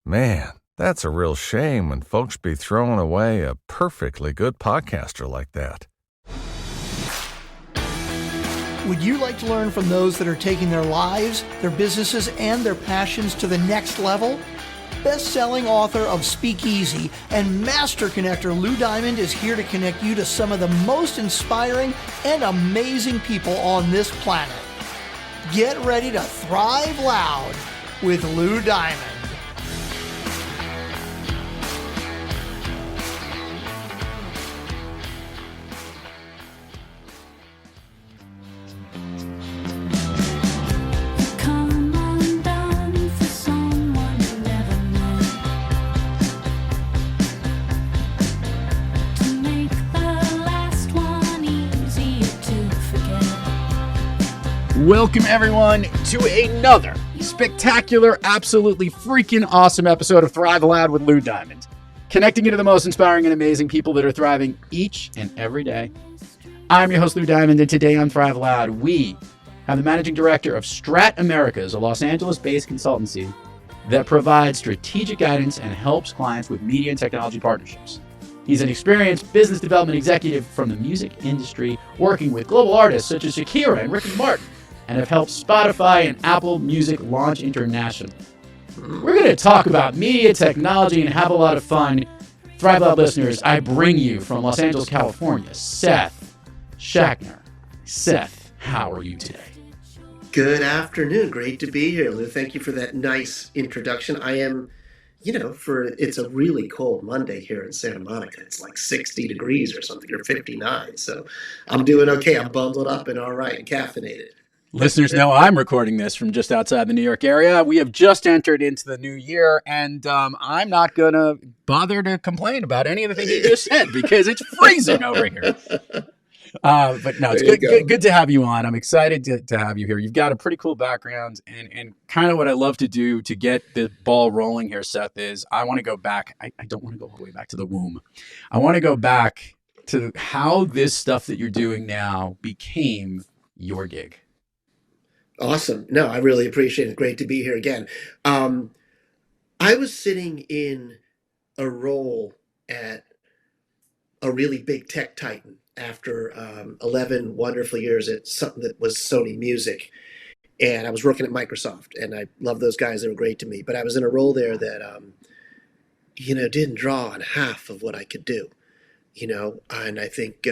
Man, that's a real shame when folks be throwing away a perfectly good podcaster like that. Would you like to learn from those that are taking their lives, their businesses, and their passions to the next level? Best-selling author of Speakeasy and master connector Lou Diamond is here to connect you to some of the most inspiring and amazing people on this planet. Get ready to thrive loud with Lou Diamond. Welcome, everyone, to another spectacular, absolutely freaking awesome episode of Thrive Loud with Lou Diamond, connecting you to the most inspiring and amazing people that are thriving each and every day. I'm your host, Lou Diamond, and today on Thrive Loud, we have the managing director of Strat Americas, a Los Angeles-based consultancy that provides strategic guidance and helps clients with media and technology partnerships. He's an experienced business development executive from the music industry, working with global artists such as Shakira and Ricky Martin, and have helped Spotify and Apple Music launch internationally. We're going to talk about media, technology, and have a lot of fun. Thrive Lab listeners, I bring you from Los Angeles, California, Seth Schachner. Seth, how are you today? Good afternoon. Great to be here, Lou. Thank you for that nice introduction. I am, it's a really cold Monday here in Santa Monica. It's like 60 degrees or something, or 59. So I'm doing okay. I'm bundled up and all right and caffeinated. Listeners know I'm recording this from just outside the New York area. We have just entered into the new year, and I'm not going to bother to complain about any of the things you just said because it's freezing over here. But no, it's good to have you on. I'm excited to have you here. You've got a pretty cool background, and kind of what I love to do to get the ball rolling here, Seth, is I want to go back. I don't want to go all the way back to the womb. I want to go back to how this stuff that you're doing now became your gig. Awesome. No, I really appreciate it. Great to be here again. I was sitting in a role at a really big tech titan after 11 wonderful years at something that was Sony Music. And I was working at Microsoft, and I love those guys. They were great to me. But I was in a role there that, didn't draw on half of what I could do, and I think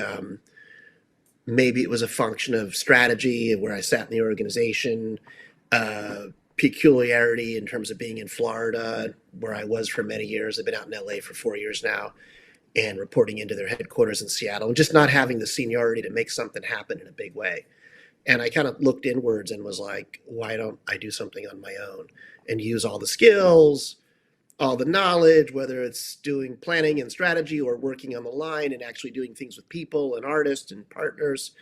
maybe it was a function of strategy where I sat in the organization, peculiarity in terms of being in Florida, where I was for many years. I've been out in LA for 4 years now and reporting into their headquarters in Seattle, and just not having the seniority to make something happen in a big way. And I kind of looked inwards and was like, why don't I do something on my own and use all the skills, all the knowledge, whether it's doing planning and strategy or working on the line and actually doing things with people and artists and partners,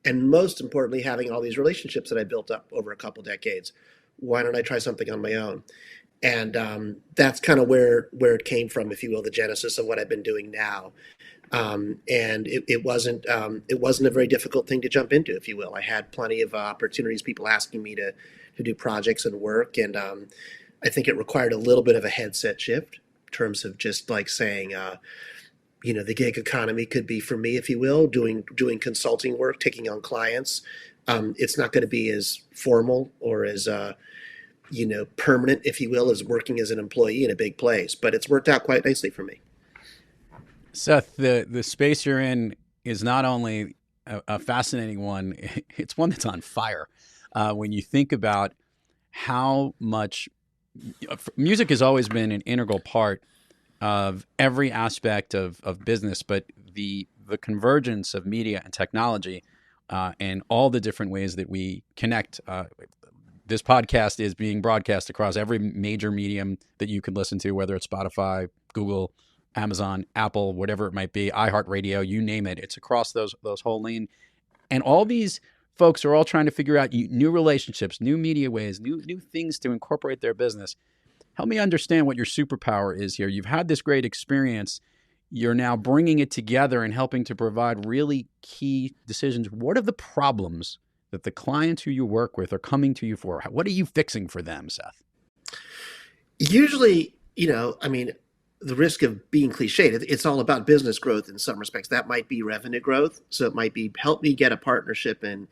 and most importantly, having all these relationships that I built up over a couple decades. Why don't I try something on my own? And that's kind of where it came from, if you will, the genesis of what I've been doing now. And it wasn't a very difficult thing to jump into, if you will. I had plenty of opportunities, people asking me to do projects and work, and I think it required a little bit of a headset shift in terms of just like saying, the gig economy could be for me, if you will, doing consulting work, taking on clients. It's not going to be as formal or as permanent, if you will, as working as an employee in a big place. But it's worked out quite nicely for me. Seth, the space you're in is not only a fascinating one, it's one that's on fire. When you think about how much music has always been an integral part of every aspect of business, but the convergence of media and technology and all the different ways that we connect. This podcast is being broadcast across every major medium that you can listen to, whether it's Spotify, Google, Amazon, Apple, whatever it might be, iHeartRadio, you name it. It's across those whole lane. And all these folks are all trying to figure out new relationships, new media ways, new things to incorporate their business. Help me understand what your superpower is here. You've had this great experience. You're now bringing it together and helping to provide really key decisions. What are the problems that the clients who you work with are coming to you for? What are you fixing for them, Seth? Usually I mean, the risk of being cliched, it's all about business growth in some respects. That might be revenue growth. So it might be help me get a partnership in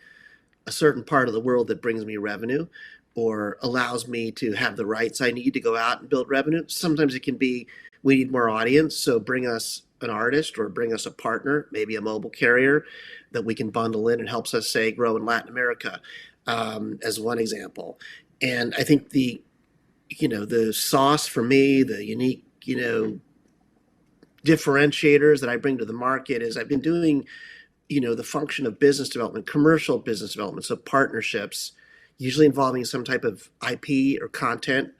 a certain part of the world that brings me revenue or allows me to have the rights I need to go out and build revenue. Sometimes it can be we need more audience, so bring us an artist or bring us a partner, maybe a mobile carrier that we can bundle in and helps us, say, grow in Latin America, as one example. And I think the sauce for me, the unique, differentiators that I bring to the market is I've been doing the function of business development, commercial business development, so partnerships, usually involving some type of IP or content.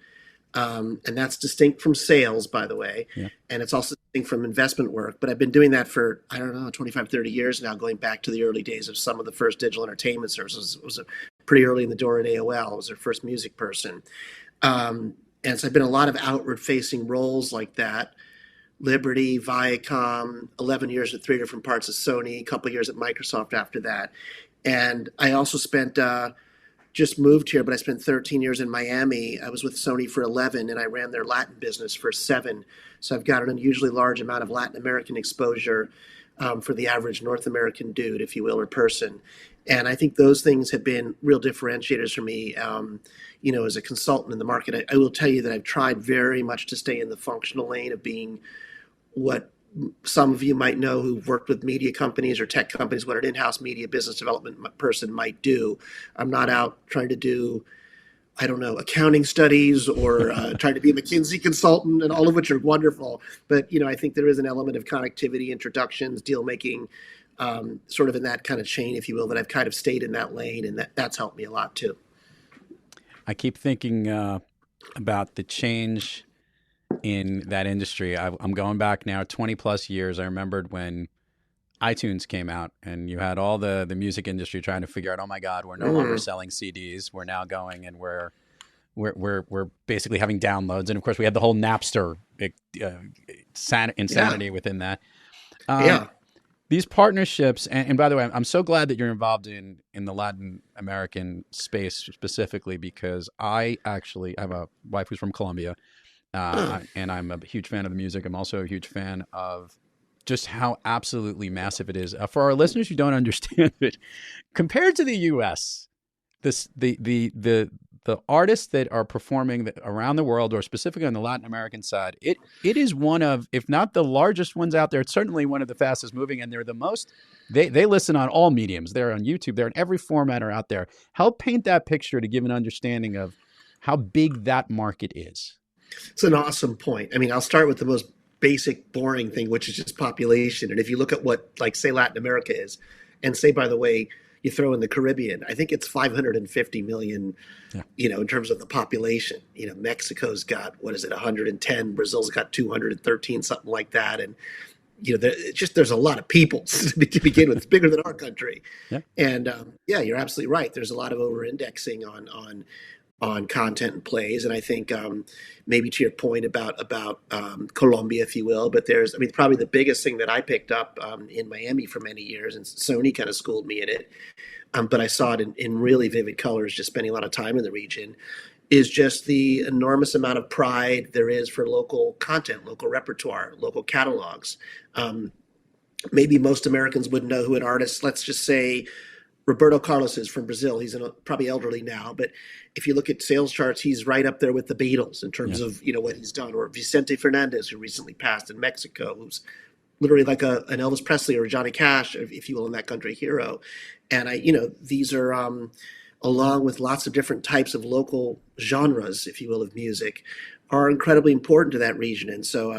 And that's distinct from sales, by the way. Yeah. And it's also distinct from investment work. But I've been doing that for, I don't know, 25, 30 years now, going back to the early days of some of the first digital entertainment services. It was pretty early in the door at AOL. I was their first music person. And so I've been a lot of outward-facing roles like that. Liberty, Viacom, 11 years at 3 different parts of Sony, a couple of years at Microsoft after that. And I also spent, just moved here, but I spent 13 years in Miami. I was with Sony for 11, and I ran their Latin business for 7. So I've got an unusually large amount of Latin American exposure for the average North American dude, if you will, or person. And I think those things have been real differentiators for me, as a consultant in the market. I will tell you that I've tried very much to stay in the functional lane of being what some of you might know who've worked with media companies or tech companies, what an in-house media business development person might do. I'm not out trying to do, I don't know, accounting studies or trying to be a McKinsey consultant, and all of which are wonderful. But, I think there is an element of connectivity, introductions, deal making, sort of in that kind of chain, if you will, that I've kind of stayed in that lane, and that's helped me a lot too. I keep thinking about the change in that industry. I'm going back now 20 plus years. I remembered when iTunes came out and you had all the music industry trying to figure out, oh my God, we're no longer selling CDs. We're now going and we're basically having downloads. And of course we had the whole Napster insanity within that. These partnerships, and by the way, I'm so glad that you're involved in the Latin American space specifically, because I have a wife who's from Colombia, and I'm a huge fan of the music. I'm also a huge fan of just how absolutely massive it is. For our listeners who don't understand it, compared to the U.S., the artists that are performing around the world, or specifically on the Latin American side, it is one of, if not the largest ones out there, it's certainly one of the fastest moving, and they're the most, they listen on all mediums. They're on YouTube. They're in every format are out there. Help paint that picture to give an understanding of how big that market is. It's an awesome point. I mean, I'll start with the most basic, boring thing, which is just population. And if you look at what, like, say, Latin America is, and say, by the way, you throw in the Caribbean, I think it's 550 million, in terms of the population. Mexico's got, 110, Brazil's got 213, something like that. And, there's a lot of people to begin with. It's bigger than our country. Yeah. And you're absolutely right. There's a lot of over-indexing on content and plays. And I think maybe to your point about Colombia, if you will, but probably the biggest thing that I picked up in Miami for many years, and Sony kind of schooled me in it, but I saw it in really vivid colors, just spending a lot of time in the region, is just the enormous amount of pride there is for local content, local repertoire, local catalogs. Maybe most Americans wouldn't know who an artist, let's just say, Roberto Carlos is from Brazil. He's probably elderly now, but if you look at sales charts, he's right up there with the Beatles in terms of what he's done. Or Vicente Fernandez, who recently passed in Mexico, who's literally like an Elvis Presley or Johnny Cash, if you will, in that country, hero. And these are along with lots of different types of local genres, if you will, of music, are incredibly important to that region. And so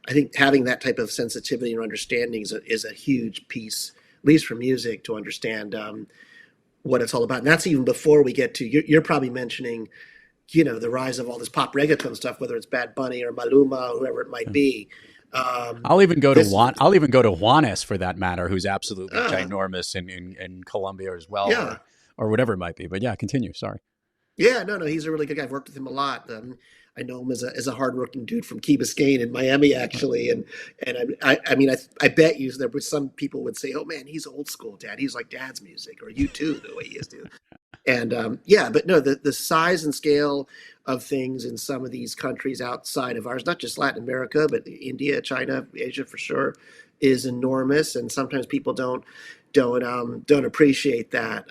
I think having that type of sensitivity and understanding is a huge piece, at least for music, to understand what it's all about. And that's even before we get to, you're probably mentioning, the rise of all this pop reggaeton stuff, whether it's Bad Bunny or Maluma or whoever it might be. I'll even go to Juanes, for that matter, who's absolutely ginormous in Colombia as well, or whatever it might be. But continue. Sorry. Yeah, no, he's a really good guy. I've worked with him a lot. I know him as a hardworking dude from Key Biscayne in Miami, actually. And I bet you there was some people would say, "Oh man, he's old school, Dad. He's like Dad's music, or you too, the way he is too." And yeah, but no, the size and scale of things in some of these countries outside of ours, not just Latin America, but India, China, Asia for sure, is enormous. And sometimes people don't appreciate that.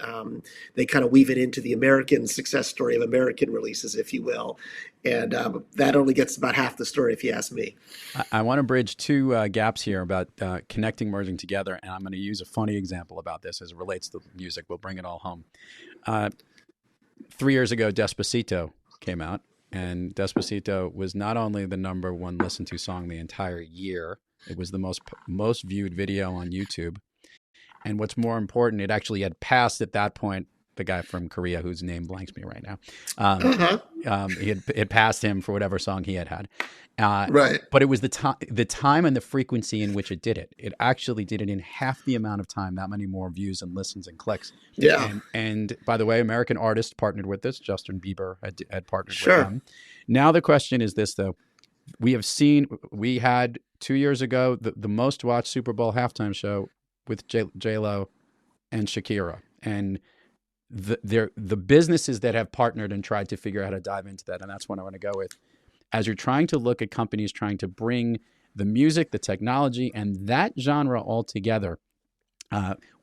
They kind of weave it into the American success story of American releases, if you will, and that only gets about half the story, if you ask me. I want to bridge two gaps here about connecting, merging together, and I'm going to use a funny example about this as it relates to music. We'll bring it all home. 3 years ago, Despacito came out, and Despacito was not only the number one listened to song the entire year, it was the most viewed video on YouTube. And what's more important, it actually had passed at that point the guy from Korea whose name blanks me right now. He had passed him for whatever song he had. Right. But it was the time and the frequency in which it did it. It actually did it in half the amount of time, that many more views and listens and clicks. Yeah. And by the way, American artists partnered with this. Justin Bieber had partnered with them. Now the question is this, though. We had 2 years ago the most watched Super Bowl halftime show with J-Lo and Shakira. And the businesses that have partnered and tried to figure out how to dive into that, and that's what I want to go with. As you're trying to look at companies trying to bring the music, the technology, and that genre all together,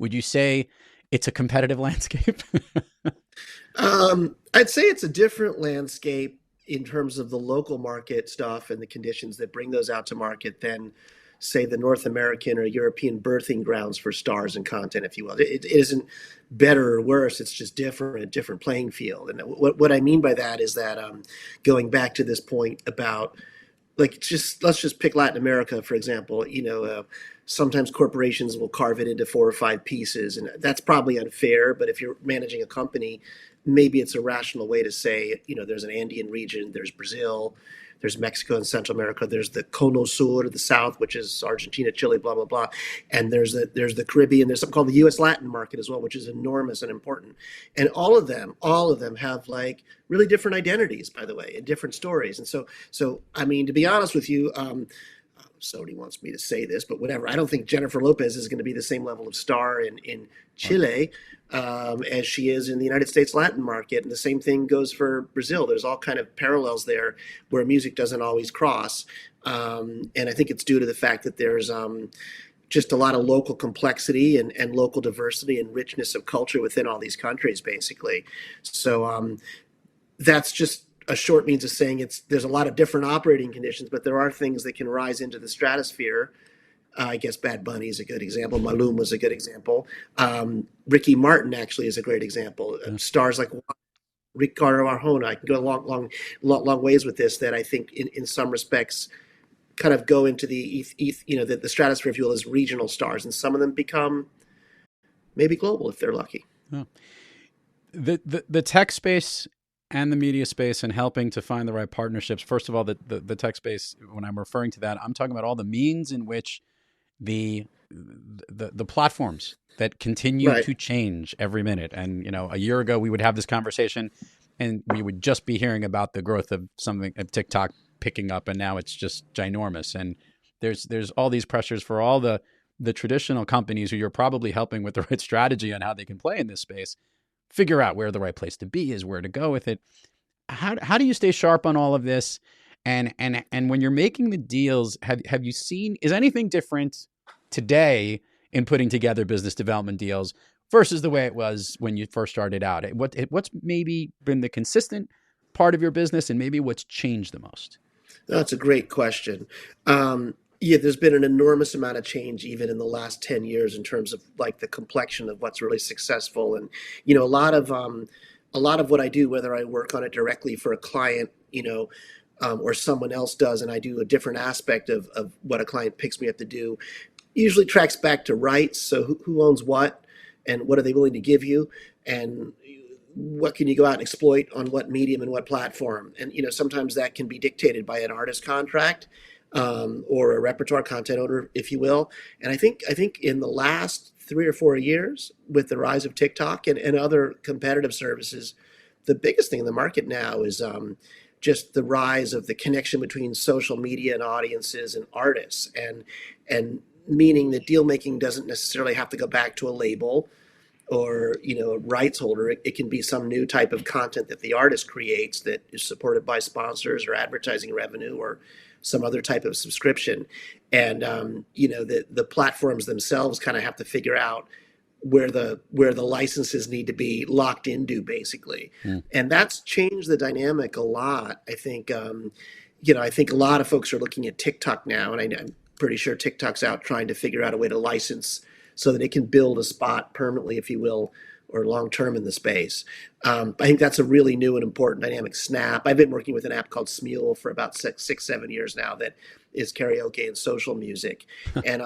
would you say it's a competitive landscape? I'd say it's a different landscape in terms of the local market stuff and the conditions that bring those out to market than, say, the North American or European birthing grounds for stars and content, if you will. It isn't better or worse. It's just different, a different playing field. And what I mean by that is that going back to this point about, let's just pick Latin America, for example. Sometimes corporations will carve it into 4 or 5 pieces, and that's probably unfair. But if you're managing a company, maybe it's a rational way to say, there's an Andean region, there's Brazil, there's Mexico and Central America. There's the Cono Sur, the South, which is Argentina, Chile, blah, blah, blah. And there's the Caribbean. There's something called the U.S. Latin market as well, which is enormous and important. And all of them have like really different identities, by the way, and different stories. And so I mean, to be honest with you, Sony wants me to say this, but whatever. I don't think Jennifer Lopez is going to be the same level of star in Chile as she is in the United States Latin market. And the same thing goes for Brazil. There's all kind of parallels there where music doesn't always cross. And I think it's due to the fact that there's just a lot of local complexity and local diversity and richness of culture within all these countries, basically. So that's just a short means of saying there's a lot of different operating conditions, but there are things that can rise into the stratosphere. I guess Bad Bunny is a good example. Malum was a good example. Ricky Martin actually is a great example. Stars like Ricardo Arjona. I can go long ways with this. That I think in some respects kind of go into the stratosphere, if you will, as regional stars, and some of them become maybe global if they're lucky. Oh. The tech space and the media space and helping to find the right partnerships. First of all, the tech space, when I'm referring to that, I'm talking about all the means in which the platforms that continue to change every minute. And, a year ago we would have this conversation and we would just be hearing about the growth of something of TikTok picking up. And now it's just ginormous. And there's all these pressures for all the traditional companies who you're probably helping with the right strategy on how they can play in this space, figure out where the right place to be is, where to go with it. How do you stay sharp on all of this? And when you're making the deals, have you seen, is anything different today in putting together business development deals versus the way it was when you first started out? What's maybe been the consistent part of your business and maybe what's changed the most? That's a great question. There's been an enormous amount of change even in the last 10 years in terms of like the complexion of what's really successful. And, a lot of what I do, whether I work on it directly for a client, or someone else does, and I do a different aspect of what a client picks me up to do, usually tracks back to rights. So who owns what and what are they willing to give you? And what can you go out and exploit on what medium and what platform? And, sometimes that can be dictated by an artist contract. Or a repertoire content owner, if you will. And I think in the last 3 or 4 years, with the rise of TikTok and other competitive services, the biggest thing in the market now is just the rise of the connection between social media and audiences and artists, and meaning that deal making doesn't necessarily have to go back to a label or rights holder. It can be some new type of content that the artist creates that is supported by sponsors or advertising revenue or some other type of subscription. And the platforms themselves kind of have to figure out where the licenses need to be locked into, basically. And that's changed the dynamic a lot. I think I think a lot of folks are looking at TikTok now, and I'm pretty sure TikTok's out trying to figure out a way to license so that it can build a spot permanently, if you will, or long-term in the space. I think that's a really new and important dynamic. Snap. I've been working with an app called Smule for about 6-7 years now that is karaoke and social music. And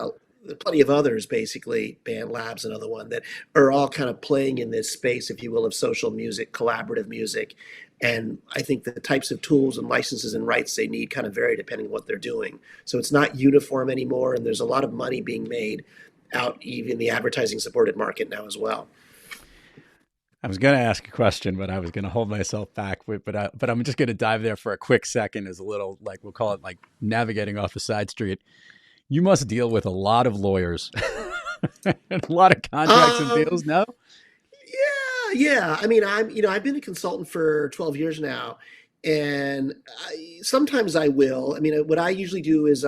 plenty of others, basically, Band Labs, another one, that are all kind of playing in this space, if you will, of social music, collaborative music. And I think the types of tools and licenses and rights they need kind of vary depending on what they're doing. So it's not uniform anymore, and there's a lot of money being made out even in the advertising supported market now as well. I was going to ask a question, but I was going to hold myself back. But I'm just going to dive there for a quick second as a little, like, we'll call it like navigating off the side street. You must deal with a lot of lawyers and a lot of contracts and deals, no? Yeah. I mean, I've been a consultant for 12 years now, and sometimes I will. I mean, what I usually do is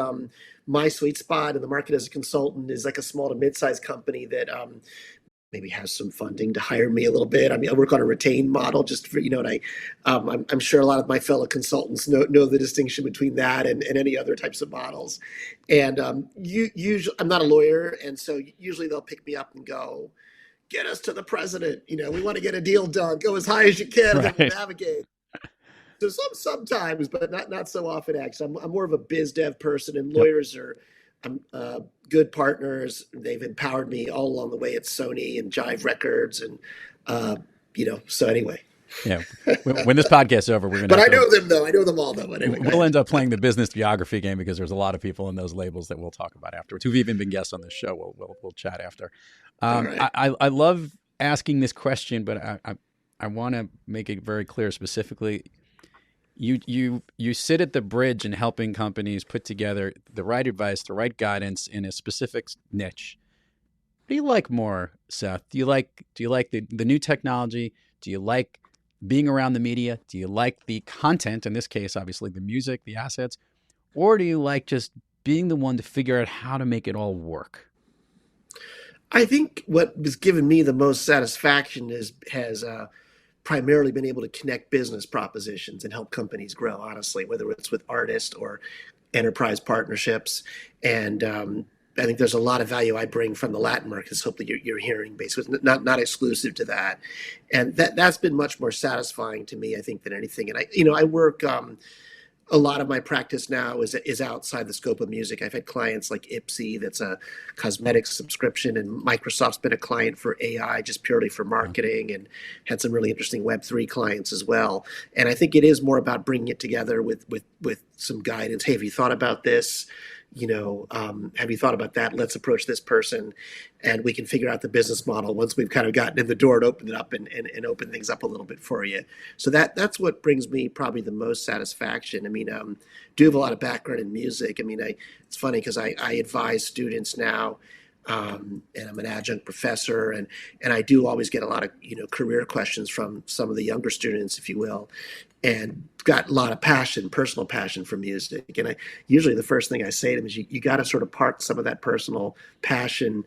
my sweet spot in the market as a consultant is like a small to mid-sized company that maybe has some funding to hire me a little bit. I mean, I work on a retained model just for, and I'm sure a lot of my fellow consultants know the distinction between that and any other types of models. And usually, I'm not a lawyer, and so usually they'll pick me up and go, get us to the president. We want to get a deal done. Go as high as you can, and then we'll navigate. So sometimes, but not so often. Actually, I'm more of a biz dev person, and lawyers are good partners. They've empowered me all along the way at Sony and Jive Records, and So anyway. Yeah. When this podcast's over, we're gonna. But I know them though. I know them all though. But anyway, we'll end up playing the business geography game because there's a lot of people in those labels that we'll talk about afterwards who've even been guests on this show. We'll chat after. Right. I love asking this question, but I want to make it very clear specifically. You sit at the bridge in helping companies put together the right advice, the right guidance in a specific niche. What do you like more, Seth? Do you like the new technology? Do you like being around the media? Do you like the content, in this case, obviously the music, the assets? Or do you like just being the one to figure out how to make it all work? I think what has given me the most satisfaction has primarily been able to connect business propositions and help companies grow, honestly, whether it's with artists or enterprise partnerships. And I think there's a lot of value I bring from the Latin markets. Hopefully you're hearing, basically, not exclusive to that. And that's been much more satisfying to me, I think, than anything. And I work, a lot of my practice now is outside the scope of music. I've had clients like IPSY, that's a cosmetics subscription, and Microsoft's been a client for AI, just purely for marketing, and had some really interesting Web3 clients as well. And I think it is more about bringing it together with some guidance. Hey, have you thought about this? Have you thought about that? Let's approach this person, and we can figure out the business model once we've kind of gotten in the door and opened it up and open things up a little bit for you. So that's what brings me probably the most satisfaction. I mean, do have a lot of background in music. I mean, it's funny because I advise students now, and I'm an adjunct professor, and I do always get a lot of career questions from some of the younger students, if you will, and got a lot of personal passion for music. And usually the first thing I say to them is you got to sort of park some of that personal passion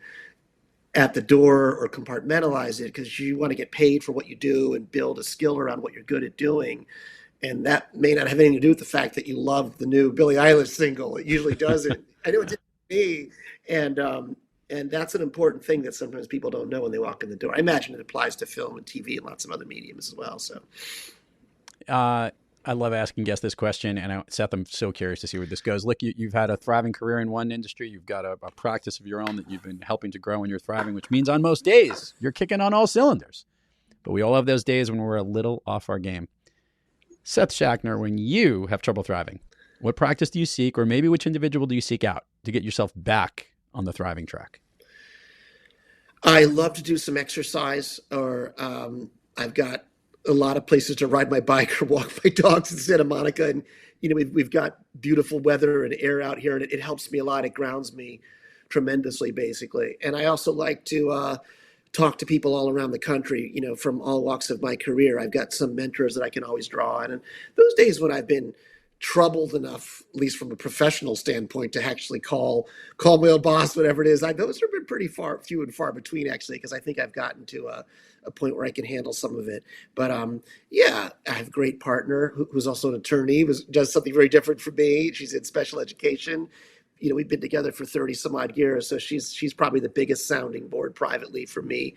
at the door or compartmentalize it, because you want to get paid for what you do and build a skill around what you're good at doing. And that may not have anything to do with the fact that you love the new Billie Eilish single. It usually doesn't. I know it did for me. And that's an important thing that sometimes people don't know when they walk in the door. I imagine it applies to film and TV and lots of other mediums as well. So, I love asking guests this question, and Seth, I'm so curious to see where this goes. Look, you've had a thriving career in one industry. You've got a practice of your own that you've been helping to grow, and you're thriving, which means on most days you're kicking on all cylinders. But we all have those days when we're a little off our game. Seth Schachner, when you have trouble thriving, what practice do you seek, or maybe which individual do you seek out to get yourself back on the thriving track? I love to do some exercise, or I've got a lot of places to ride my bike or walk my dogs in Santa Monica. And, we've got beautiful weather and air out here, and it helps me a lot. It grounds me tremendously, basically. And I also like to talk to people all around the country, from all walks of my career. I've got some mentors that I can always draw on. And those days when I've been troubled enough, at least from a professional standpoint, to actually call my old boss, whatever it is, those have been pretty few and far between, actually, because I think I've gotten to a point where I can handle some of it. But I have a great partner who's also an attorney, does something very different from me. She's in special education. We've been together for 30 some odd years. So she's probably the biggest sounding board privately for me.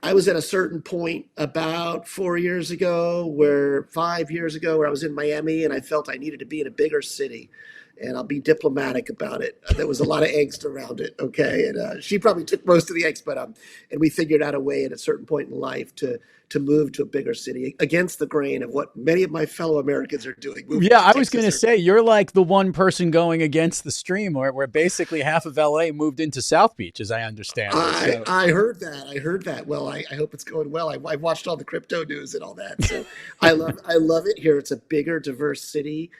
I was at a certain point about 5 years ago, where I was in Miami and I felt I needed to be in a bigger city. And I'll be diplomatic about it. There was a lot of angst around it. Okay. And she probably took most of the angst, but and we figured out a way at a certain point in life to move to a bigger city against the grain of what many of my fellow Americans are doing. Yeah, I was going to say, you're like the one person going against the stream, where basically half of LA moved into South Beach, as I understand it. I heard that. Well, I hope it's going well. I watched all the crypto news and all that. So I love it here. It's a bigger, diverse city.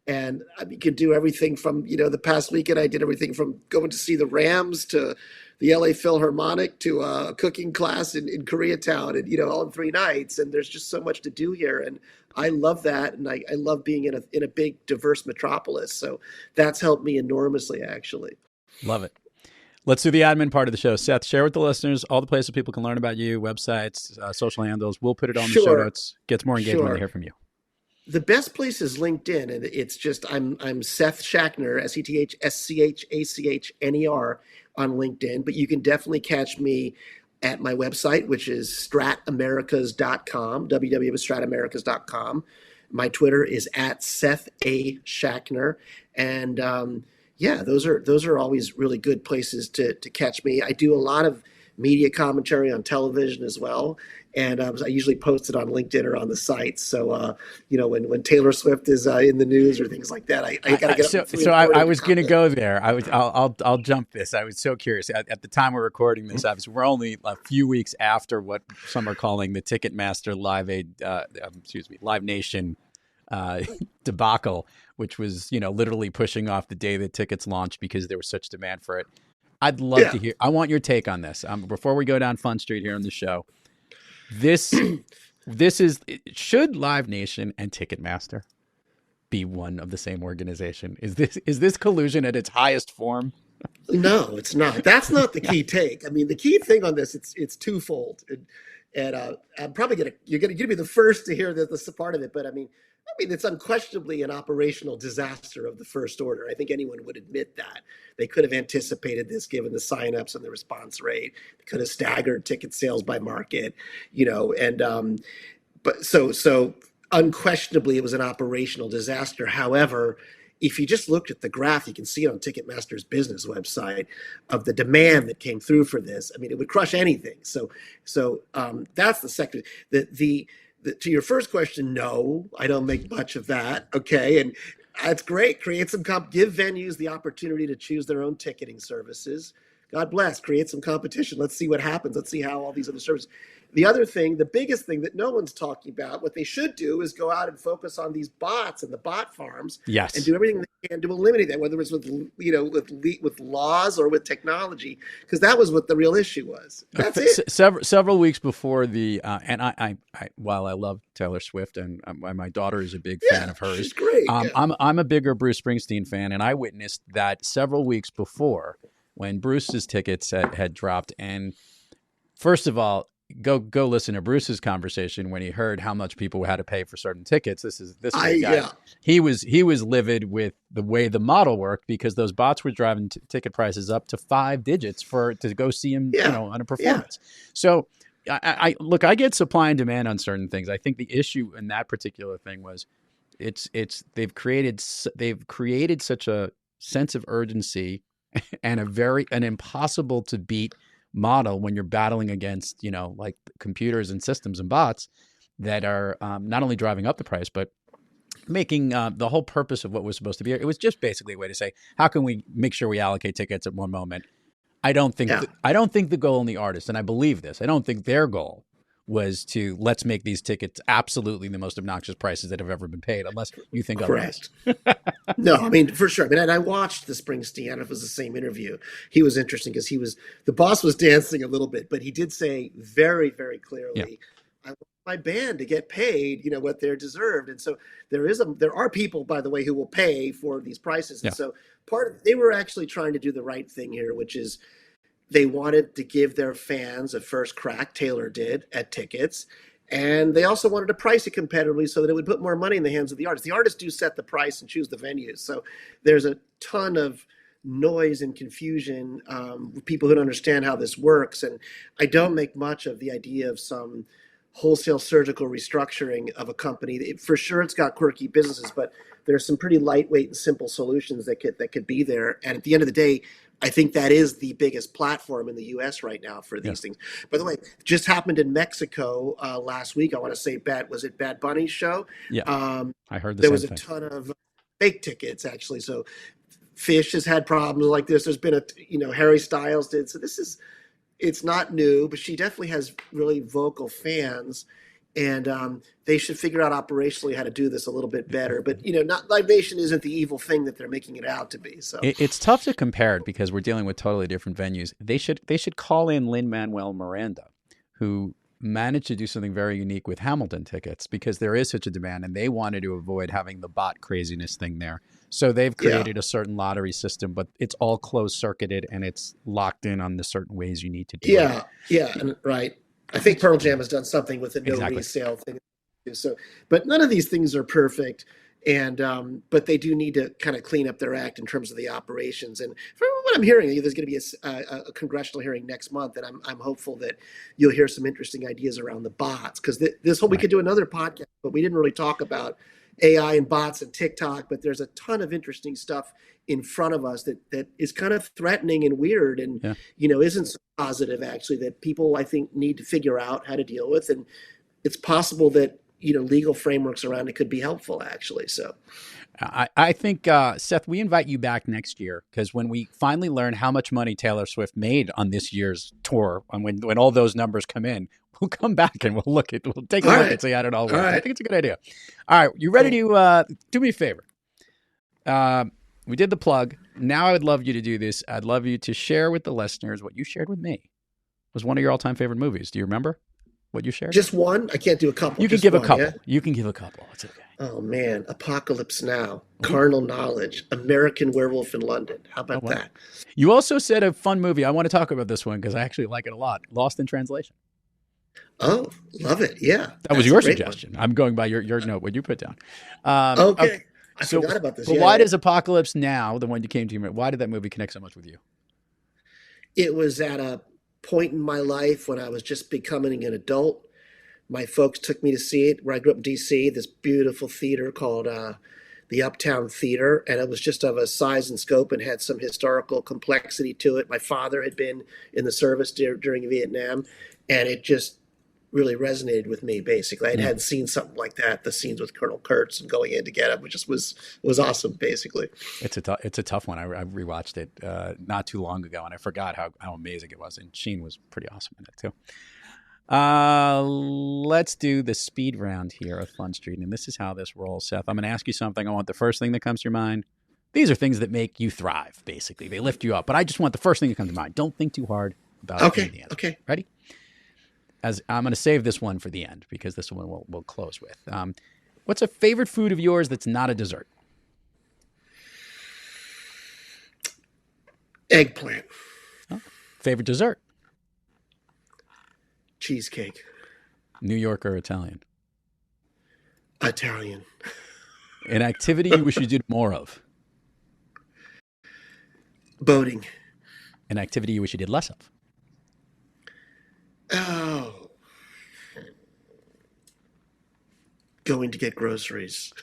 And you can do everything from, the past weekend, I did everything from going to see the Rams to the LA Philharmonic to a cooking class in Koreatown, and, all in 3 nights. And there's just so much to do here. And I love that. And I love being in a big, diverse metropolis. So that's helped me enormously, actually. Love it. Let's do the admin part of the show. Seth, share with the listeners all the places people can learn about you, websites, social handles. We'll put it on the show notes. Gets more engagement when I hear from you. The best place is LinkedIn, and it's just I'm Seth Schachner, SethSchachner on LinkedIn. But you can definitely catch me at my website, which is stratamericas.com, www.stratamericas.com. My Twitter is at Seth A. Schachner, and those are always really good places to catch me. I do a lot of media commentary on television as well. And I usually post it on LinkedIn or on the site. So, when Taylor Swift is in the news or things like that, I got to get up. So I was going to go there. I'll jump this. I was so curious. At the time we're recording this, obviously, we're only a few weeks after what some are calling the Ticketmaster Live Nation debacle, which was, literally pushing off the day that tickets launched because there was such demand for it. I'd love to hear. I want your take on this. Before we go down Fun Street here on the show. This is, should Live Nation and Ticketmaster be one of the same organization? Is this collusion at its highest form? No, it's not. That's not the key take. I mean, the key thing on this, it's twofold. And I'm probably you're gonna be the first to hear this part of it. But I mean, it's unquestionably an operational disaster of the first order. I think anyone would admit that. They could have anticipated this given the signups and the response rate. They could have staggered ticket sales by market, but so unquestionably it was an operational disaster. However, if you just looked at the graph, you can see it on Ticketmaster's business website of the demand that came through for this. I mean, it would crush anything. So that's the sector. To your first question, no, I don't make much of that. Okay. And that's great. Create some give venues the opportunity to choose their own ticketing services. God bless. Create some competition. Let's see what happens. Let's see how all these other services. The other thing, the biggest thing that no one's talking about, what they should do is go out and focus on these bots and the bot farms. Yes. And do everything they can to eliminate that, whether it's with laws or with technology, because that was what the real issue was. That's it. Several weeks before the and I while I love Taylor Swift and my daughter is a big fan of hers. She's great. I'm a bigger Bruce Springsteen fan, and I witnessed that several weeks before when Bruce's tickets had dropped. And first of all, go listen to Bruce's conversation when he heard how much people had to pay for certain tickets. This guy. Yeah. He was livid with the way the model worked because those bots were driving ticket prices up to 5 digits to go see him, on a performance. Yeah. So I look, I get supply and demand on certain things. I think the issue in that particular thing was they've created such a sense of urgency and an impossible to beat model when you're battling against, like computers and systems and bots that are not only driving up the price, but making the whole purpose of what was supposed to be. It was just basically a way to say, how can we make sure we allocate tickets at one moment? I don't think Yeah. I don't think the goal in the artist, and I believe this, I don't think their goal was to let's make these tickets absolutely the most obnoxious prices that have ever been paid, unless you think otherwise. Correct. No, I mean, for sure. I mean, and I watched the Springsteen. I don't know if it was the same interview. He was interesting because the boss was dancing a little bit, but he did say very, very Yeah. clearly, I want my band to get paid, what they're deserved. And so there are people, by the way, who will pay for these prices. And Yeah. so they were actually trying to do the right thing here, which is they wanted to give their fans a first crack, Taylor did, at tickets. And they also wanted to price it competitively so that it would put more money in the hands of the artists. The artists do set the price and choose the venues. So there's a ton of noise and confusion with people who don't understand how this works. And I don't make much of the idea of some wholesale surgical restructuring of a company. For sure, it's got quirky businesses, but there's some pretty lightweight and simple solutions that could be there. And at the end of the day, I think that is the biggest platform in the U.S. right now for these things. By the way, just happened in Mexico last week. I want to say was it Bad Bunny's show? Yeah, I heard there was same a thing. ton of fake tickets actually. So Fish has had problems like this. There's been Harry Styles did. So it's not new, but she definitely has really vocal fans. And they should figure out operationally how to do this a little bit better. But Live Nation isn't the evil thing that they're making it out to be. So It's tough to compare it because we're dealing with totally different venues. They should call in Lin-Manuel Miranda, who managed to do something very unique with Hamilton tickets because there is such a demand, and they wanted to avoid having the bot craziness thing there. So they've created a certain lottery system, but it's all closed circuited and it's locked in on the certain ways you need to do it. Yeah, and right. I think Pearl Jam has done something with the no resale thing. So, but none of these things are perfect, and but they do need to kind of clean up their act in terms of the operations. And from what I'm hearing, there's going to be a congressional hearing next month, and I'm hopeful that you'll hear some interesting ideas around the bots because this whole we could do another podcast, but we didn't really talk about AI and bots and TikTok. But there's a ton of interesting stuff in front of us that is kind of threatening and weird and isn't so positive actually, that people I think need to figure out how to deal with. And it's possible that legal frameworks around it could be helpful actually. So I think Seth, we invite you back next year because when we finally learn how much money Taylor Swift made on this year's tour, and when all those numbers come in, we'll come back and we'll take a look and see how it all works. I think it's a good idea. All right, you ready to do me a favor? We did the plug. Now I would love you to do this. I'd love you to share with the listeners what you shared with me. It was one of your all-time favorite movies. Do you remember what you shared? Just one? I can't do a couple. You can give a couple. Yeah? You can give a couple. It's okay. Oh, man. Apocalypse Now. Carnal Knowledge. American Werewolf in London. How about that? You also said a fun movie. I want to talk about this one because I actually like it a lot. Lost in Translation. Oh, love it. Yeah. That was your suggestion. I'm going by your note, what you put down. Okay. I forgot about this. But why does Apocalypse Now, the one you came to, why did that movie connect so much with you? It was at a point in my life when I was just becoming an adult. My folks took me to see it where I grew up in D.C., this beautiful theater called the Uptown Theater. And it was just of a size and scope and had some historical complexity to it. My father had been in the service during Vietnam, and it just really resonated with me, basically. I hadn't seen something like that, the scenes with Colonel Kurtz and going in to get him, which just was awesome, basically. It's a tough one. I rewatched it not too long ago, and I forgot how amazing it was. And Sheen was pretty awesome in it, too. Let's do the speed round here at Fun Street, and this is how this rolls, Seth. I'm going to ask you something. I want the first thing that comes to your mind. These are things that make you thrive, basically. They lift you up, but I just want the first thing that comes to mind. Don't think too hard about the answer. Okay. Ready? As I'm going to save this one for the end because this one we'll close with. What's a favorite food of yours that's not a dessert? Eggplant. Oh. Favorite dessert? Cheesecake. New York or Italian? Italian. An activity you wish you did more of? Boating. An activity you wish you did less of? Oh. Going to get groceries.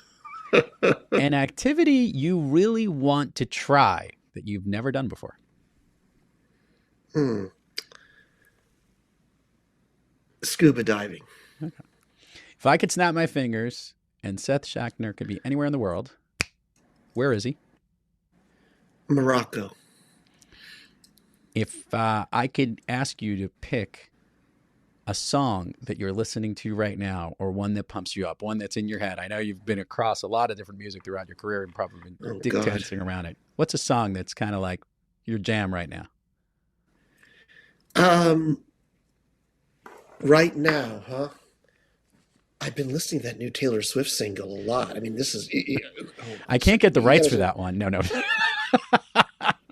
An activity you really want to try that you've never done before? Scuba diving. Okay. If I could snap my fingers and Seth Schachner could be anywhere in the world, where is he? Morocco. If I could ask you to pick a song that you're listening to right now, or one that pumps you up, one that's in your head. I know you've been across a lot of different music throughout your career and probably been dancing around it. What's a song that's kind of like your jam right now? Right now, huh? I've been listening to that new Taylor Swift single a lot. I mean, this is. I can't get the rights for that one. No.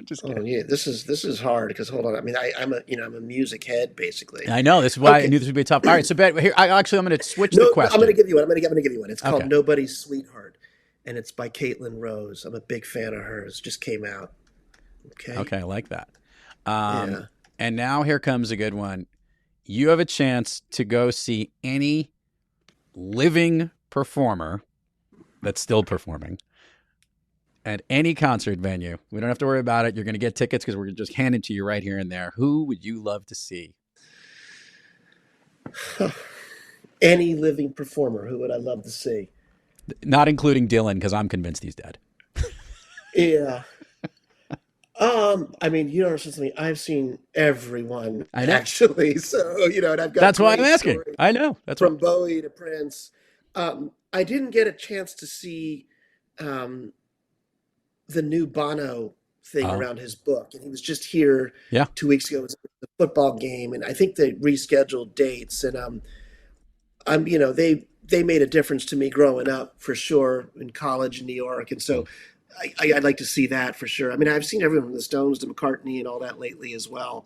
Just kidding. Yeah, this is hard because hold on. I mean, I'm a music head basically. I know, this is why I knew this would be tough. All right, so Ben, here I'm going to switch the question. I'm going to give you one. I'm going to give you one. It's called "Nobody's Sweetheart," and it's by Caitlin Rose. I'm a big fan of hers. Just came out. Okay, I like that. Yeah. And now here comes a good one. You have a chance to go see any living performer that's still performing at any concert venue. We don't have to worry about it. You're going to get tickets because we're just handing to you right here and there. Who would you love to see? Any living performer. Who would I love to see? Not including Dylan, because I'm convinced he's dead. Yeah. I mean, you know something. I've seen everyone actually. So and I've got. That's why I'm asking. I know. That's from Bowie to Prince. I didn't get a chance to see the new Bono thing around his book, and he was just here 2 weeks ago. It was the football game, and I think they rescheduled dates. And they made a difference to me growing up for sure in college in New York, and so I'd like to see that for sure. I mean, I've seen everyone from the Stones to McCartney and all that lately as well.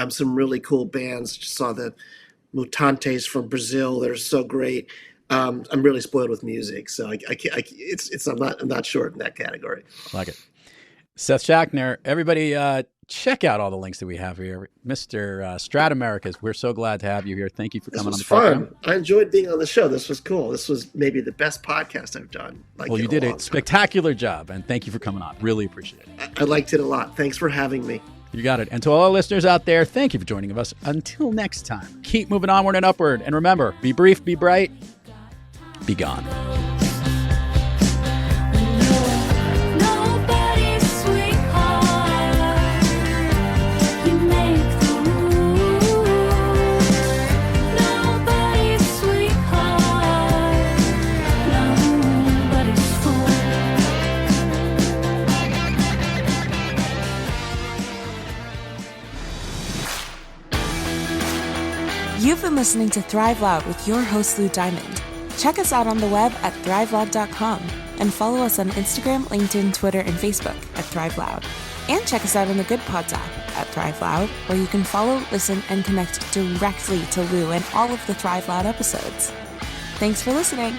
Some really cool bands. Just saw the Mutantes from Brazil. They're so great. I'm really spoiled with music, so I'm not short in that category. Like it. Seth Schachner, everybody check out all the links that we have here. Mr. Strat Americas, we're so glad to have you here. Thank you for coming on the program. This was fun. I enjoyed being on the show. This was cool. This was maybe the best podcast I've done. Well, you did a spectacular job, and thank you for coming on. Really appreciate it. I liked it a lot. Thanks for having me. You got it. And to all our listeners out there, thank you for joining us. Until next time, keep moving onward and upward. And remember, be brief, be bright, be gone. You've been listening to Thrive Loud with your host, Lou Diamond. Check us out on the web at thriveloud.com and follow us on Instagram, LinkedIn, Twitter, and Facebook at Thrive Loud. And check us out on the Good Pods app at Thrive Loud, where you can follow, listen, and connect directly to Lou and all of the Thrive Loud episodes. Thanks for listening.